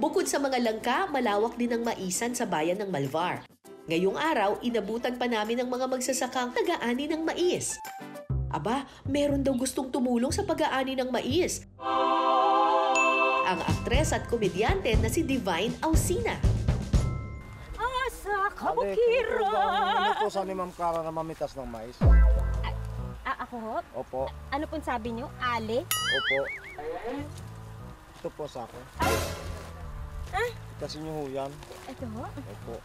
Bukod sa mga langka, malawak din ang maisan sa bayan ng Malvar. Ngayong araw, inabutan pa namin ang mga magsasakang nag-aani ng mais. Aba, meron daw gustong tumulong sa pag-aani ng mais. Ang aktres at komedyante na si Divine Ausina. Asa kabukira! Ano po sa ni Ma'am Cara na mamitas ng mais? Ako ho? Opo. Ano pong sabi niyo? Ale? Opo. Ito po sa akin. Kasi niyo ho yan. Ito ho? Opo.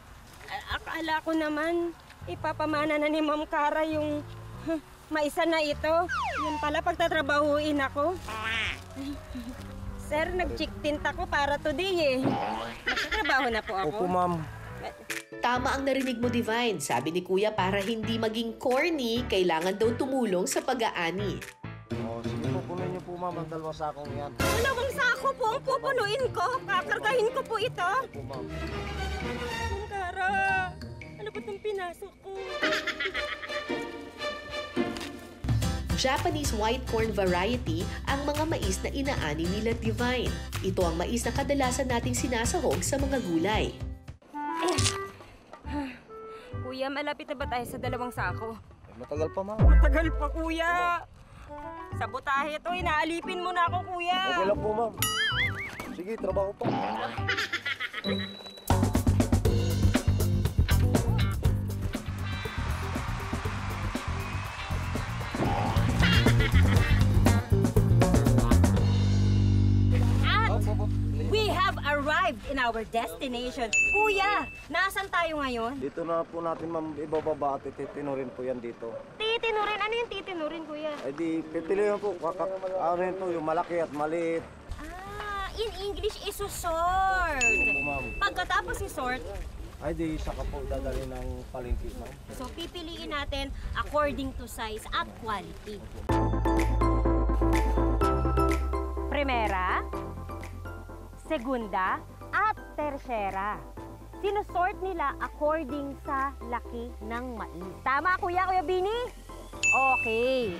Akala ko naman, ipapamana na ni Ma'am Cara yung maisa na ito. Yun pala, pagtatrabahuin ako. Sir, nag-chick-tint ako para today eh. Magtatrabaho na po ako. Opo, ma'am. Tama ang narinig mo, Divine. Sabi ni Kuya, para hindi maging corny, kailangan daw tumulong sa pag-aani. Sige po, punuin niyo po, ma'am, ang 2 sakong yan. 2 sako po ang pupunuin ko. Kakargahin ko po ito. Opo, ma'am. Ma'am Cara, ano ba itong pinasok ko? Japanese white corn variety ang mga mais na inaani nila Divine. Ito ang mais na kadalasan nating sinasahog sa mga gulay. Kuya, malapit na ba tayo sa 2 sako? Matagal pa, ma'am. Matagal pa, kuya. Sabotahe ito, inaalipin mo na ako, kuya. Okay lang po, ma'am. Sige, trabaho pa. We have arrived in our destination. Kuya, nasaan tayo ngayon? Dito na po natin, ma'am, ibababa at titinurin po yan dito. Titinurin? Ano yung titinurin, kuya? Ay di, pipilihan po. Ano yun po, yung malaki at maliit. In English, isusort. Opo, ma'am. Pagkatapos isort, Ay di, saka po dadali ng palengke, ma'am. so pipiliin natin according to size at quality. Primera, segunda, at tercera. Sinusort nila according sa laki ng mais. Tama, Kuya Bini? Okay.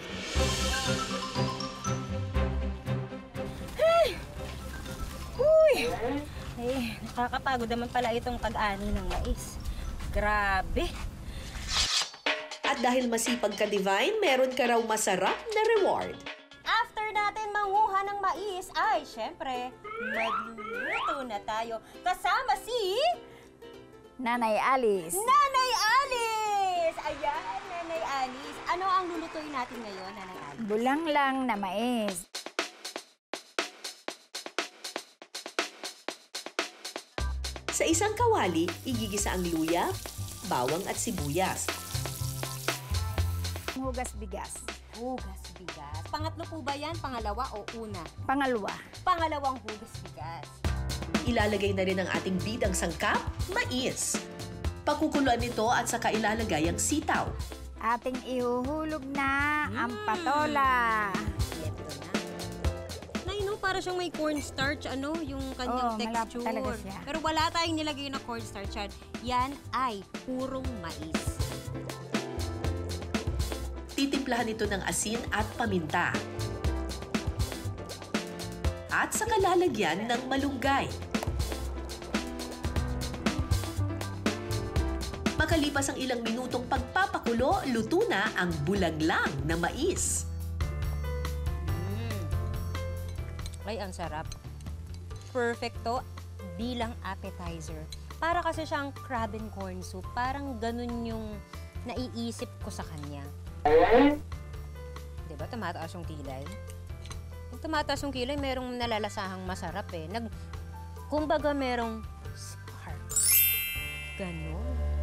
Uy! Nakakapagod naman pala itong pag-ani ng mais. Grabe. At dahil masipag ka, Divine, meron ka raw masarap na reward. After natin manguha ng mais, ay, syempre, magluluto na tayo. Kasama si... Nanay Alice. Nanay Alice! Ayan, Nanay Alice. Ano ang lulutuin natin ngayon, Nanay Alice? Bulang lang na mais. Sa isang kawali, igigisa ang luya, bawang at sibuyas. Hugas bigas. Hugas bigas. Pangatlo po ba yan? Pangalawa o una? Pangalawa. Pangalawang hugas bigas. Ilalagay na rin ang ating bidang sangkap, mais. Pakukuluan nito at saka ilalagay ang sitaw. Ating ihuhulog na ang patola. Ito na. Nay, no, para siyang may cornstarch, ano, yung kanyang malapot texture. talaga siya. Pero wala tayong nilagay na cornstarch yan. Yan ay purong mais. Titimplahan ito ng asin at paminta. At saka lalagyan ng malunggay. Makalipas ang ilang minutong pagpapakulo, luto na ang bulanglang na mais. Ay, ang sarap. Perfecto bilang appetizer. Para kasi siyang crab and corn soup. Parang ganun yung naiisip ko sa kanya. Diba, tumataas yung kilay? Pag tumataas yung kilay, merong nalalasahang masarap eh. Kumbaga merong spark. Ganon.